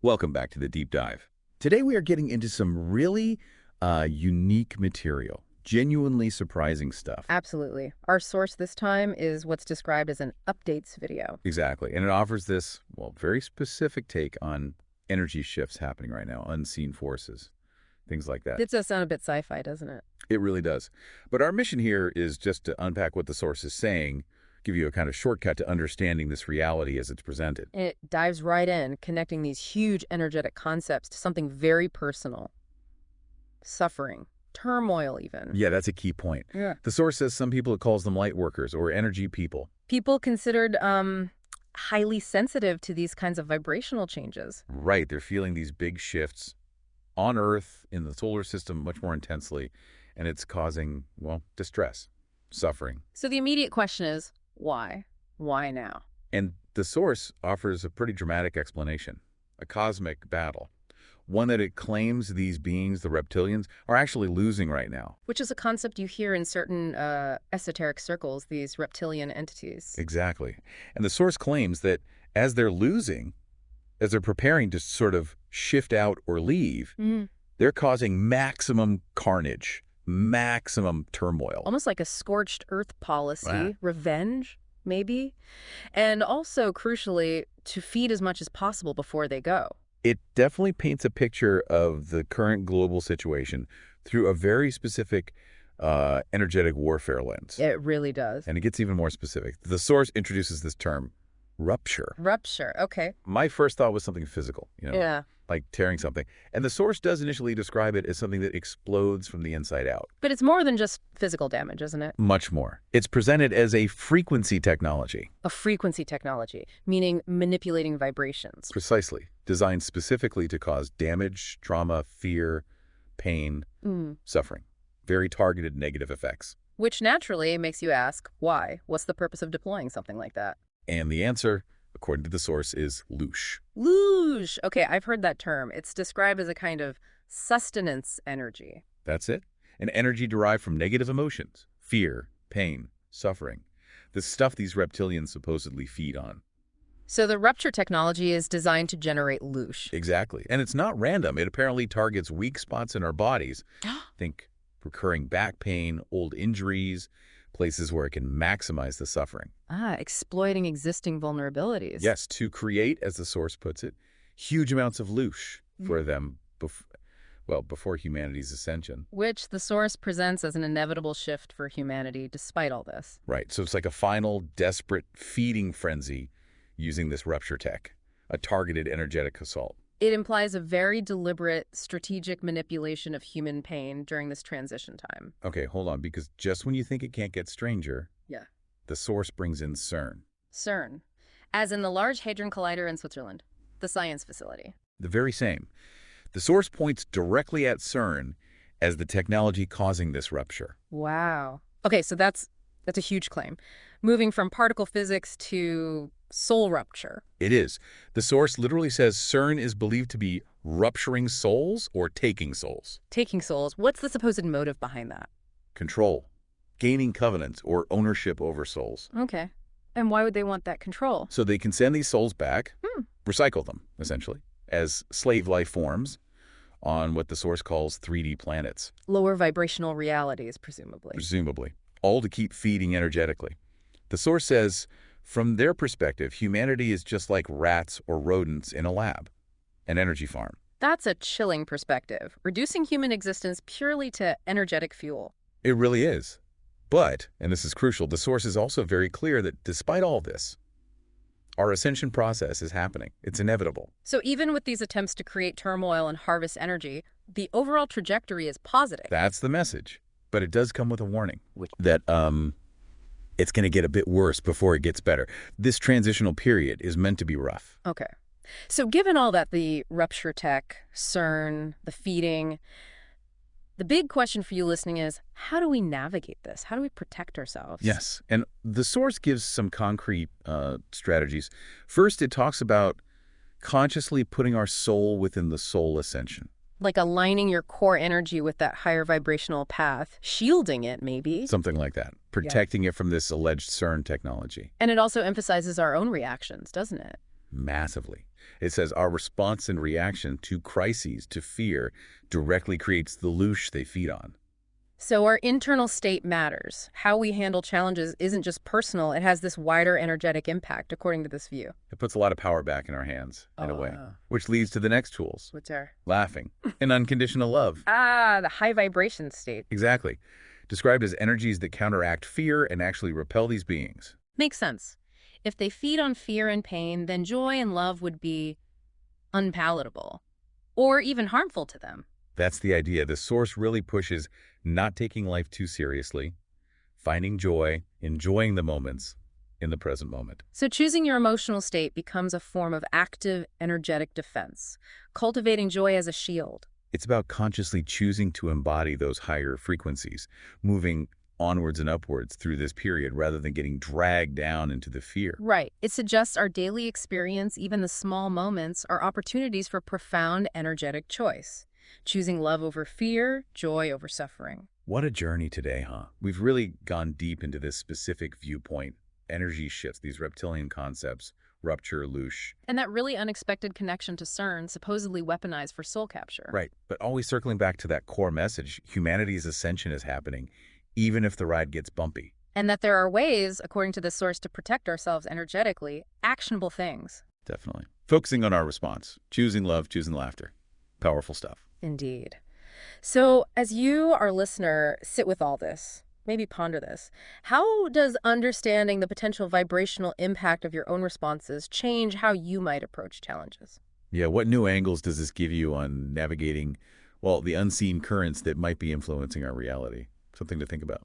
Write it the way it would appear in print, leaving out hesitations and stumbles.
Welcome back to the deep dive. Today we are getting into some really unique material, genuinely surprising stuff. Absolutely. Our source this time is what's described as an updates video. Exactly. And it offers this, well, very specific take on energy shifts happening right now, unseen forces, things like that. It does sound a bit sci-fi, doesn't it? It really does. But our mission here is just to unpack what the source is saying, give you a kind of shortcut to understanding this reality as it's presented. And it dives right in, connecting these huge energetic concepts to something very personal. Suffering. Turmoil, even. Yeah, that's a key point. Yeah. The source says some people it calls them light workers or energy people. People considered highly sensitive to these kinds of vibrational changes. Right, they're feeling these big shifts on Earth, in the solar system, much more intensely, and it's causing, well, distress, suffering. So the immediate question is, why? Why now? And the source offers a pretty dramatic explanation, a cosmic battle, one that it claims these beings, the reptilians, are actually losing right now. Which is a concept you hear in certain esoteric circles, these reptilian entities. Exactly. And the source claims that as they're losing, as they're preparing to sort of shift out or leave, they're causing maximum carnage, maximum turmoil. Almost like a scorched earth policy, Wow. revenge, maybe. And also, crucially, to feed as much as possible before they go. It definitely paints a picture of the current global situation through a very specific energetic warfare lens. It really does. And it gets even more specific. The source introduces this term, rupture. Rupture, okay. My first thought was something physical, Yeah. like tearing something. And the source does initially describe it as something that explodes from the inside out. But it's more than just physical damage, isn't it? Much more. It's presented as a frequency technology. A frequency technology, meaning manipulating vibrations. Precisely. Designed specifically to cause damage, trauma, fear, pain, suffering. Very targeted negative effects. Which naturally makes you ask, why? What's the purpose of deploying something like that? And the answer, according to the source, is loosh. Loosh! Okay, I've heard that term. It's described as a kind of sustenance energy. That's it. An energy derived from negative emotions, fear, pain, suffering. The stuff these reptilians supposedly feed on. So the rupture technology is designed to generate loosh. Exactly. And it's not random. It apparently targets weak spots in our bodies. Think recurring back pain, old injuries, places where it can maximize the suffering. Exploiting existing vulnerabilities. Yes, to create, as the source puts it, huge amounts of loosh for them, before humanity's ascension. Which the source presents as an inevitable shift for humanity despite all this. Right, so it's like a final, desperate feeding frenzy using this rupture tech, a targeted energetic assault. It implies a very deliberate, strategic manipulation of human pain during this transition time. Okay, hold on, because just when you think it can't get stranger, Yeah. the source brings in CERN. CERN, as in the Large Hadron Collider in Switzerland, the science facility. The very same. The source points directly at CERN as the technology causing this rupture. Wow. Okay, so that's a huge claim. Moving from particle physics to soul rupture. It is. The source literally says CERN is believed to be rupturing souls or taking souls. Taking souls. What's the supposed motive behind that? Control. Gaining covenant or ownership over souls. Okay. And why would they want that control? So they can send these souls back, recycle them, essentially, as slave life forms on what the source calls 3D planets. Lower vibrational realities, presumably. Presumably. All to keep feeding energetically. The source says, from their perspective, humanity is just like rats or rodents in a lab, an energy farm. That's a chilling perspective, reducing human existence purely to energetic fuel. It really is. But, and this is crucial, the source is also very clear that despite all this, our ascension process is happening. It's inevitable. So even with these attempts to create turmoil and harvest energy, the overall trajectory is positive. That's the message. But it does come with a warning that it's going to get a bit worse before it gets better. This transitional period is meant to be rough. Okay. So given all that, the rupture tech, CERN, the feeding, the big question for you listening is, how do we navigate this? How do we protect ourselves? Yes. And the source gives some concrete strategies. First, it talks about consciously putting our soul within the soul ascension. Like aligning your core energy with that higher vibrational path, shielding it maybe. Something like that. Protecting it from this alleged CERN technology. And it also emphasizes our own reactions, doesn't it? Massively. It says our response and reaction to crises, to fear, directly creates the loosh they feed on. So our internal state matters. How we handle challenges isn't just personal, it has this wider energetic impact, according to this view. It puts a lot of power back in our hands, in a way, Oh. which leads to the next tools. What's our... Laughing and unconditional love. the high vibration state. Exactly. Described as energies that counteract fear and actually repel these beings. Makes sense. If they feed on fear and pain, then joy and love would be unpalatable or even harmful to them. That's the idea. The source really pushes not taking life too seriously, finding joy, enjoying the moments in the present moment. So choosing your emotional state becomes a form of active, energetic defense, cultivating joy as a shield. It's about consciously choosing to embody those higher frequencies, moving onwards and upwards through this period rather than getting dragged down into the fear. Right. It suggests our daily experience, even the small moments, are opportunities for profound energetic choice. Choosing love over fear, joy over suffering. What a journey today, huh? We've really gone deep into this specific viewpoint, energy shifts, these reptilian concepts, rupture, loosh. And that really unexpected connection to CERN, supposedly weaponized for soul capture. Right, but always circling back to that core message, humanity's ascension is happening, even if the ride gets bumpy. And that there are ways, according to this source, to protect ourselves energetically, actionable things. Definitely. Focusing on our response, choosing love, choosing laughter. Powerful stuff. Indeed. So as you, our listener, sit with all this, maybe ponder this, how does understanding the potential vibrational impact of your own responses change how you might approach challenges? Yeah, what new angles does this give you on navigating, well, the unseen currents that might be influencing our reality? Something to think about.